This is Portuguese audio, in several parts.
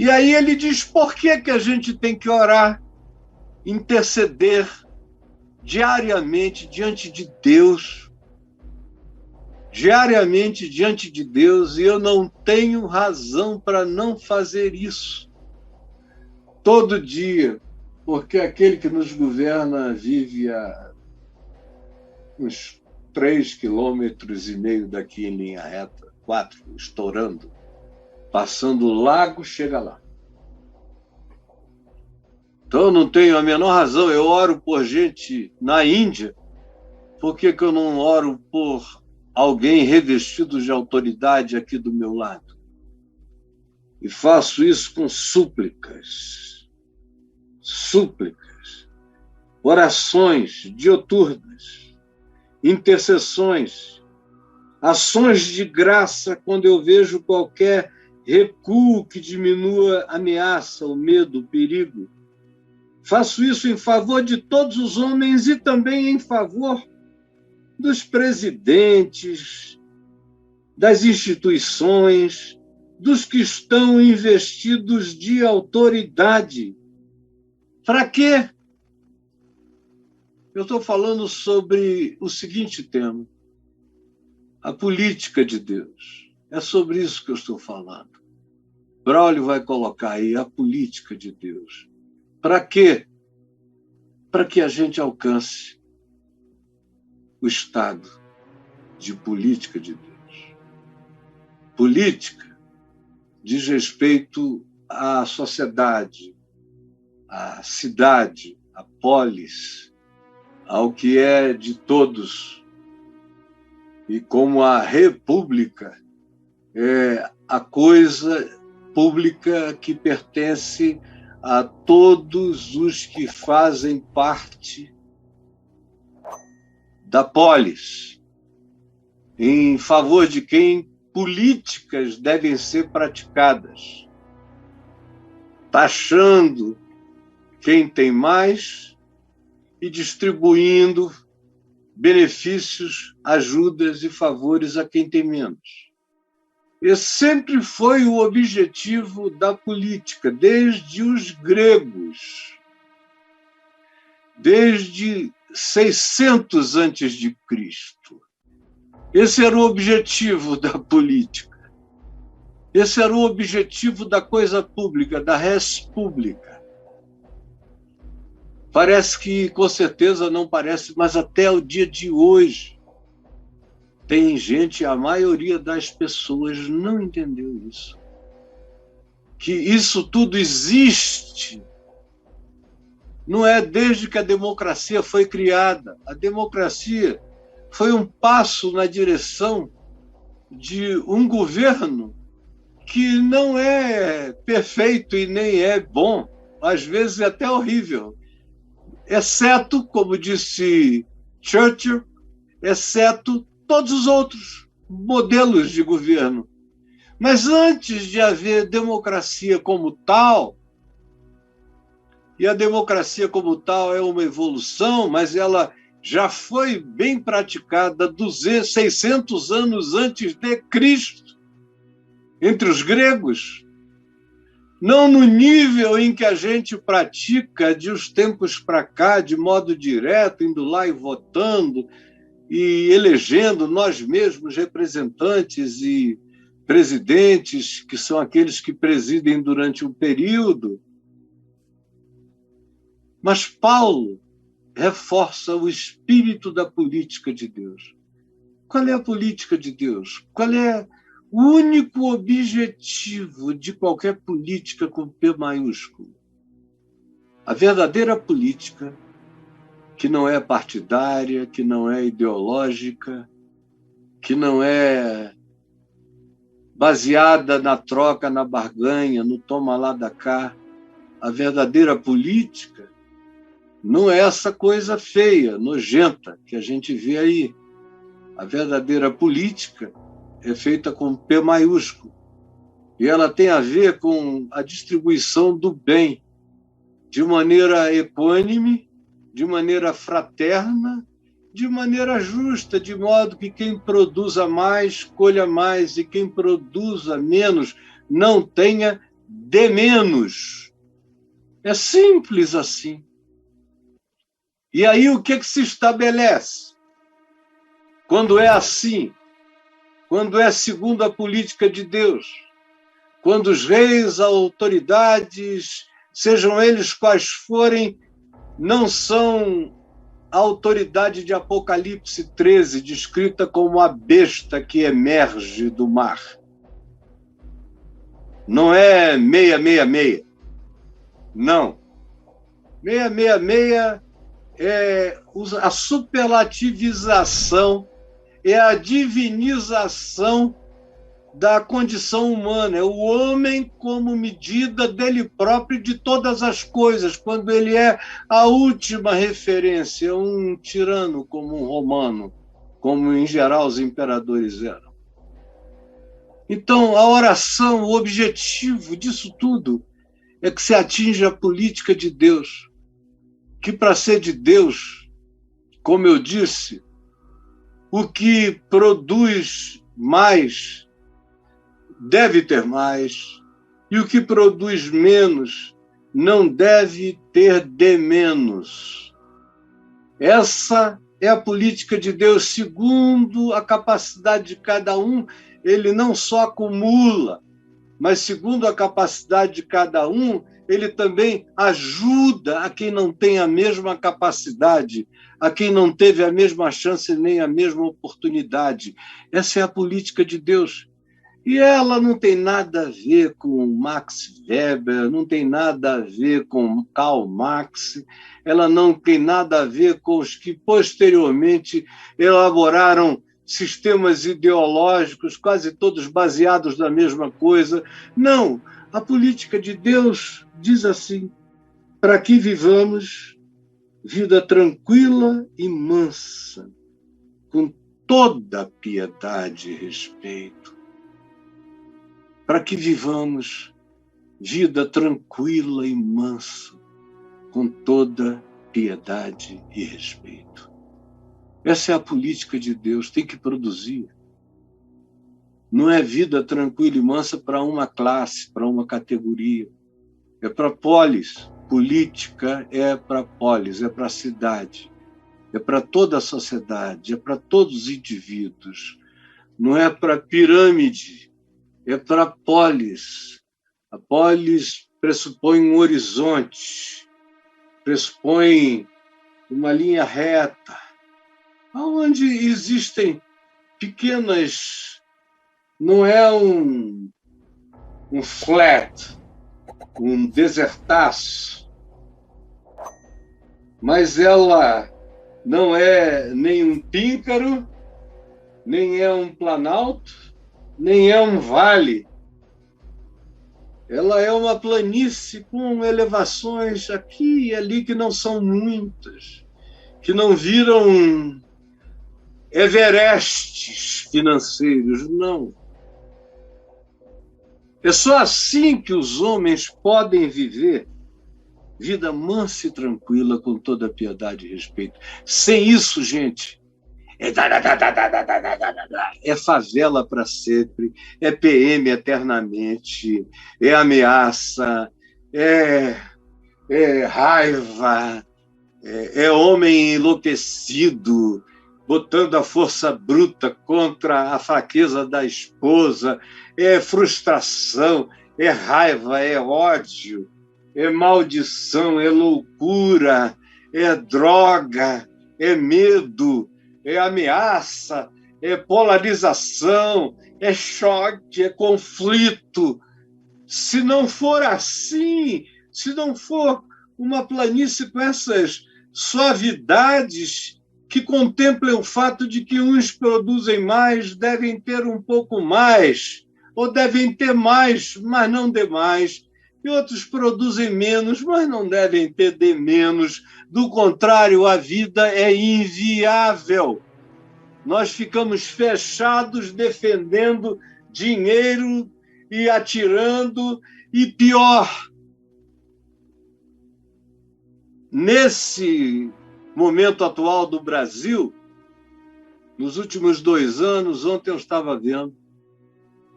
E aí ele diz por que a gente tem que orar, interceder diariamente diante de Deus, e eu não tenho razão para não fazer isso todo dia, porque aquele que nos governa vive a uns 3,5 km daqui em linha reta, 4, estourando, passando o lago, chega lá. Então eu não tenho a menor razão, eu oro por gente na Índia, por que eu não oro por alguém revestido de autoridade aqui do meu lado? E faço isso com súplicas, orações dioturnas, intercessões, ações de graça quando eu vejo qualquer recuo que diminua a ameaça, o medo, o perigo. Faço isso em favor de todos os homens e também em favor dos presidentes, das instituições, dos que estão investidos de autoridade. Para quê? Eu estou falando sobre o seguinte tema: a política de Deus. É sobre isso que eu estou falando. Braulio vai colocar aí a política de Deus. Para quê? Para que a gente alcance o estado de política de Deus. Política diz respeito à sociedade, à cidade, à polis, ao que é de todos. E como a república é a coisa pública que pertence a todos os que fazem parte da polis, em favor de quem políticas devem ser praticadas, taxando quem tem mais e distribuindo benefícios, ajudas e favores a quem tem menos. Esse sempre foi o objetivo da política, desde os gregos, desde 600 antes de Cristo. Esse era o objetivo da política. Esse era o objetivo da coisa pública, da res pública. Parece que, com certeza, não parece, mas até o dia de hoje, tem gente, a maioria das pessoas não entendeu isso. Que isso tudo existe. Não é desde que a democracia foi criada. A democracia foi um passo na direção de um governo que não é perfeito e nem é bom. Às vezes é até horrível. Exceto, como disse Churchill, exceto todos os outros modelos de governo. Mas antes de haver democracia como tal, e a democracia como tal é uma evolução, mas ela já foi bem praticada 600 anos antes de Cristo, entre os gregos, não no nível em que a gente pratica de uns tempos para cá, de modo direto, indo lá e votando, e elegendo nós mesmos representantes e presidentes, que são aqueles que presidem durante um período. Mas Paulo reforça o espírito da política de Deus. Qual é a política de Deus? Qual é o único objetivo de qualquer política com P maiúsculo? A verdadeira política, que não é partidária, que não é ideológica, que não é baseada na troca, na barganha, no toma lá da cá. A verdadeira política não é essa coisa feia, nojenta, que a gente vê aí. A verdadeira política é feita com P maiúsculo. E ela tem a ver com a distribuição do bem de maneira equânime, de maneira fraterna, de maneira justa, de modo que quem produza mais, colha mais, e quem produza menos não tenha dê menos. É simples assim. E aí o que se estabelece? Quando é assim, quando é segundo a política de Deus, quando os reis, autoridades, sejam eles quais forem, não são a autoridade de Apocalipse 13, descrita como a besta que emerge do mar. Não é 666. Não. 666 é a superlativização, é a divinização da condição humana, é o homem como medida dele próprio e de todas as coisas, quando ele é a última referência, um tirano como um romano, como em geral os imperadores eram. Então, a oração, o objetivo disso tudo é que se atinja a política de Deus, que para ser de Deus, como eu disse, o que produz mais deve ter mais, e o que produz menos não deve ter de menos. Essa é a política de Deus, segundo a capacidade de cada um. Ele não só acumula, mas segundo a capacidade de cada um, ele também ajuda a quem não tem a mesma capacidade, a quem não teve a mesma chance nem a mesma oportunidade. Essa é a política de Deus. E ela não tem nada a ver com Max Weber, não tem nada a ver com Karl Marx, ela não tem nada a ver com os que posteriormente elaboraram sistemas ideológicos, quase todos baseados na mesma coisa. Não, a política de Deus diz assim: para que vivamos vida tranquila e mansa, com toda piedade e respeito. Para que vivamos vida tranquila e mansa, com toda piedade e respeito. Essa é a política de Deus, tem que produzir. Não é vida tranquila e mansa para uma classe, para uma categoria. É para polis. Política é para polis, é para a cidade. É para toda a sociedade, é para todos os indivíduos. Não é para pirâmide, é para polis. A polis pressupõe um horizonte, pressupõe uma linha reta, onde existem pequenas... Não é um flat, um desertaço, mas ela não é nem um píncaro, nem é um planalto, nem é um vale. Ela é uma planície com elevações aqui e ali que não são muitas, que não viram Everestes financeiros, não. É só assim que os homens podem viver vida mansa e tranquila, com toda piedade e respeito. Sem isso, gente, é favela para sempre, é PM eternamente, é ameaça, é raiva, é homem enlouquecido, botando a força bruta contra a fraqueza da esposa, é frustração, é raiva, é ódio, é maldição, é loucura, é droga, é medo, é ameaça, é polarização, é choque, é conflito. Se não for assim, se não for uma planície com essas suavidades que contemplem o fato de que uns produzem mais, devem ter um pouco mais, ou devem ter mais, mas não demais, e outros produzem menos, mas não devem ter de menos. Do contrário, a vida é inviável. Nós ficamos fechados defendendo dinheiro e atirando, e pior, nesse momento atual do Brasil, nos últimos 2 anos, ontem eu estava vendo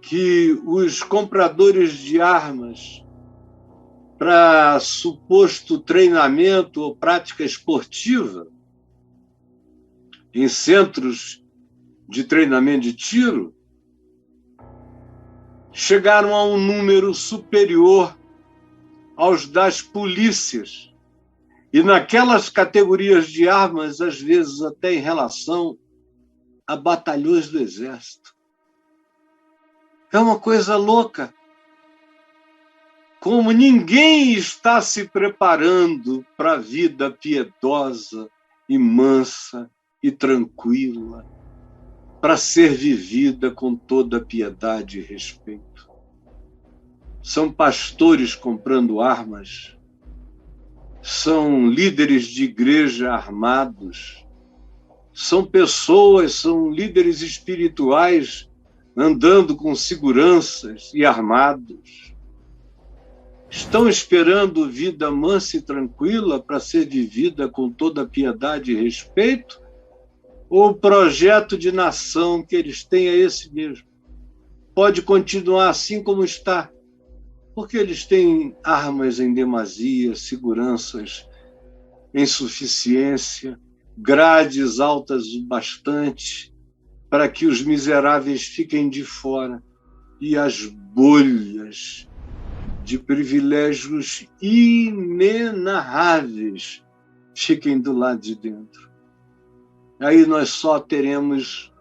que os compradores de armas para suposto treinamento ou prática esportiva em centros de treinamento de tiro, chegaram a um número superior aos das polícias. E naquelas categorias de armas, às vezes até em relação a batalhões do Exército. É uma coisa louca. Como ninguém está se preparando para a vida piedosa e mansa e tranquila, para ser vivida com toda piedade e respeito. São pastores comprando armas, são líderes de igreja armados, são pessoas, são líderes espirituais andando com seguranças e armados. Estão esperando vida mansa e tranquila para ser vivida com toda piedade e respeito? Ou o projeto de nação que eles têm é esse mesmo? Pode continuar assim como está, porque eles têm armas em demasia, seguranças em suficiência, grades altas o bastante para que os miseráveis fiquem de fora e as bolhas de privilégios inenarráveis fiquem do lado de dentro. Aí nós só teremos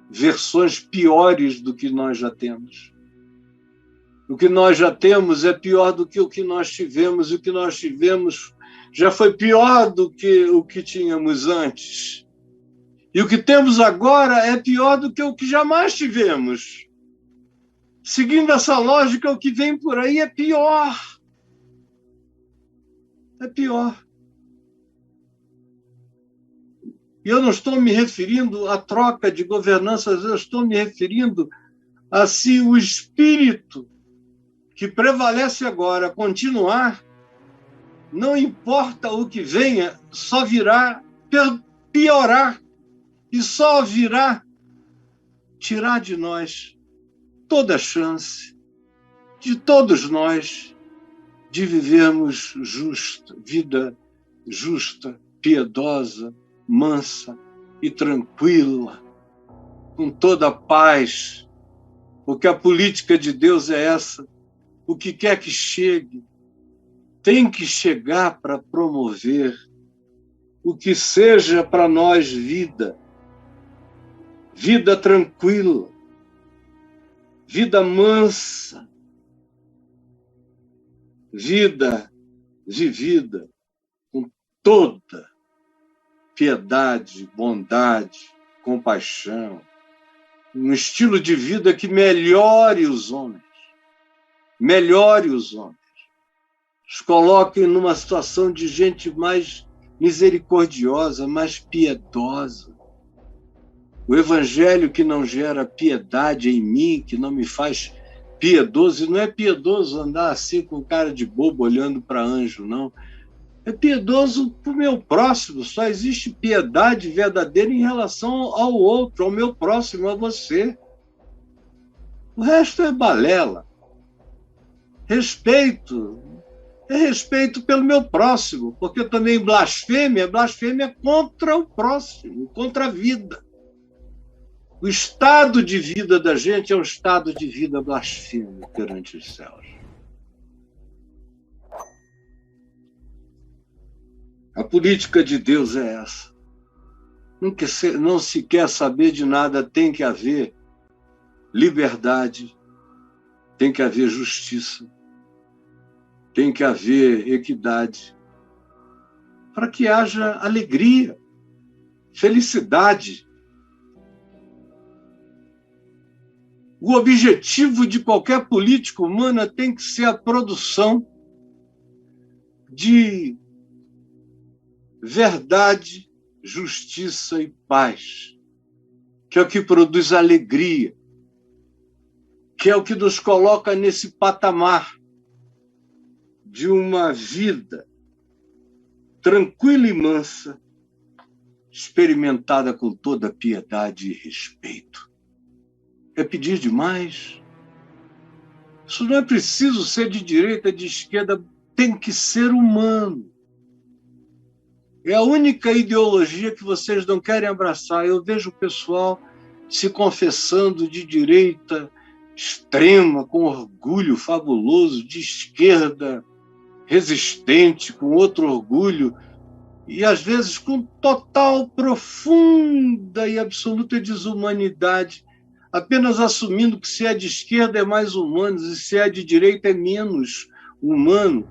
versões piores do que nós já temos. O que nós já temos é pior do que o que nós tivemos, e o que nós tivemos já foi pior do que o que tínhamos antes. E o que temos agora é pior do que o que jamais tivemos. Seguindo essa lógica, o que vem por aí é pior. É pior. E eu não estou me referindo à troca de governanças, eu estou me referindo a se o espírito que prevalece agora continuar, não importa o que venha, só virá piorar e só virá tirar de nós toda a chance de todos nós de vivermos vida justa, piedosa, mansa e tranquila, com toda a paz, porque a política de Deus é essa. O que quer que chegue, tem que chegar para promover o que seja para nós vida. Vida tranquila, vida mansa, vida vivida com toda piedade, bondade, compaixão, um estilo de vida que melhore os homens, os coloquem numa situação de gente mais misericordiosa, mais piedosa. O evangelho que não gera piedade em mim, que não me faz piedoso, e não é piedoso andar assim com cara de bobo olhando para anjo, não. É piedoso para o meu próximo. Só existe piedade verdadeira em relação ao outro, ao meu próximo, a você. O resto é balela. Respeito. É respeito pelo meu próximo, porque também blasfêmia é contra o próximo, contra a vida. O estado de vida da gente é um estado de vida blasfemo perante os céus. A política de Deus é essa. Não se quer saber de nada, tem que haver liberdade, tem que haver justiça, tem que haver equidade, para que haja alegria, felicidade. O objetivo de qualquer política humana tem que ser a produção de verdade, justiça e paz, que é o que produz alegria, que é o que nos coloca nesse patamar de uma vida tranquila e mansa, experimentada com toda piedade e respeito. É pedir demais? Isso não é preciso ser de direita, de esquerda, tem que ser humano. É a única ideologia que vocês não querem abraçar. Eu vejo o pessoal se confessando de direita extrema, com orgulho fabuloso, de esquerda resistente, com outro orgulho, e às vezes com total, profunda e absoluta desumanidade, apenas assumindo que se é de esquerda é mais humano e se é de direita é menos humano.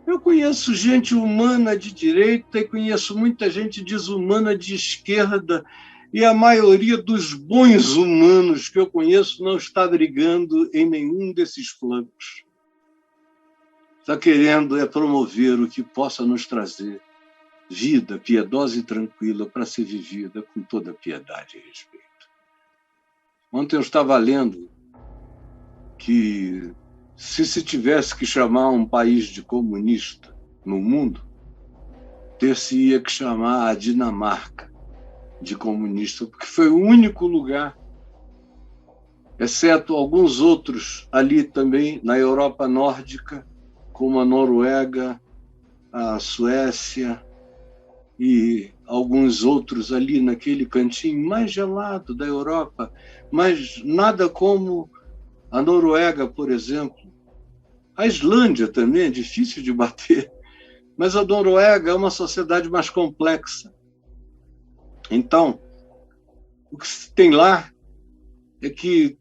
Eu conheço gente humana de direita e conheço muita gente desumana de esquerda, e a maioria dos bons humanos que eu conheço não está brigando em nenhum desses flancos. Está querendo promover o que possa nos trazer vida piedosa e tranquila para ser vivida com toda piedade e respeito. Ontem eu estava lendo que se tivesse que chamar um país de comunista no mundo, ter-se-ia que chamar a Dinamarca de comunista, porque foi o único lugar, exceto alguns outros ali também na Europa nórdica, como a Noruega, a Suécia e alguns outros ali naquele cantinho mais gelado da Europa, mas nada como a Noruega, por exemplo. A Islândia também é difícil de bater, mas a Noruega é uma sociedade mais complexa. Então, o que se tem lá é que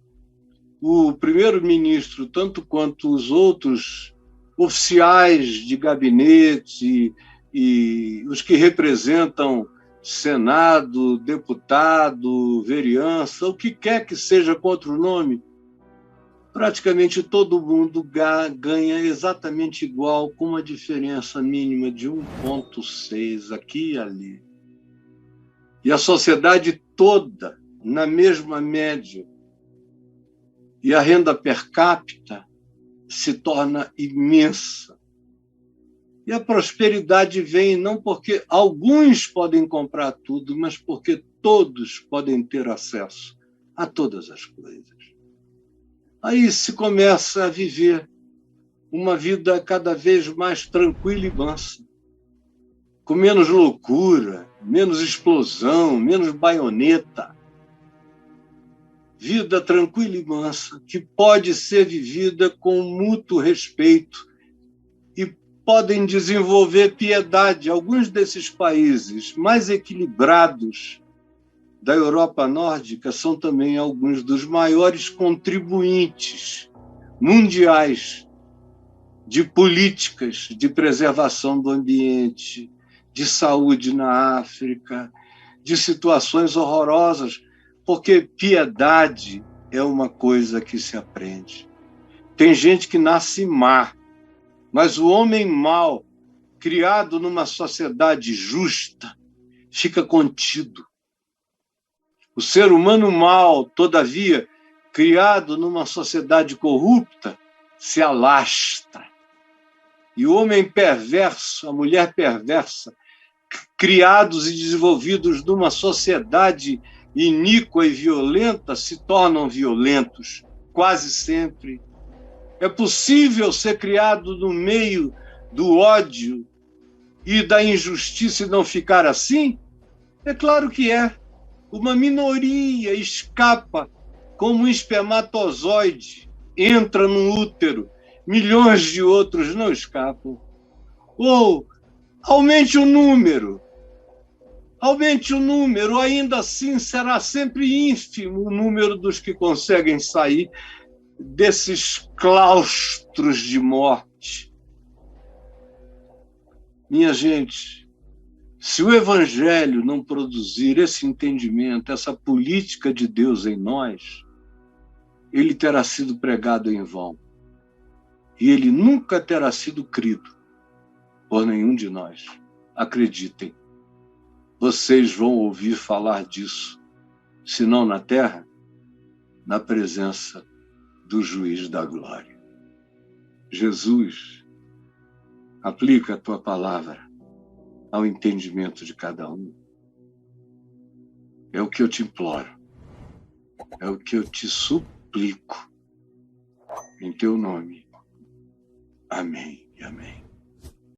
o primeiro-ministro, tanto quanto os outros oficiais de gabinete e os que representam Senado, deputado, vereança, o que quer que seja com outro nome, praticamente todo mundo ganha exatamente igual, com uma diferença mínima de 1,6 aqui e ali. E a sociedade toda na mesma média. E a renda per capita se torna imensa. E a prosperidade vem não porque alguns podem comprar tudo, mas porque todos podem ter acesso a todas as coisas. Aí se começa a viver uma vida cada vez mais tranquila e mansa, com menos loucura, menos explosão, menos baioneta. Vida tranquila e mansa, que pode ser vivida com mútuo respeito e podem desenvolver piedade. Alguns desses países mais equilibrados da Europa nórdica são também alguns dos maiores contribuintes mundiais de políticas de preservação do ambiente, de saúde na África, de situações horrorosas, porque piedade é uma coisa que se aprende. Tem gente que nasce má, mas o homem mau, criado numa sociedade justa, fica contido. O ser humano mau, todavia, criado numa sociedade corrupta, se alastra. E o homem perverso, a mulher perversa, criados e desenvolvidos numa sociedade iníqua e violenta, se tornam violentos, quase sempre. É possível ser criado no meio do ódio e da injustiça e não ficar assim? É claro que é. Uma minoria escapa como um espermatozoide, entra no útero, milhões de outros não escapam. Ou aumente o número, ainda assim será sempre ínfimo o número dos que conseguem sair desses claustros de morte. Minha gente, se o Evangelho não produzir esse entendimento, essa política de Deus em nós, ele terá sido pregado em vão. E ele nunca terá sido crido por nenhum de nós. Acreditem, vocês vão ouvir falar disso, se não na terra, na presença do juiz da glória. Jesus, aplica a tua palavra ao entendimento de cada um. É o que eu te imploro, é o que eu te suplico, em teu nome. Amém. e amém.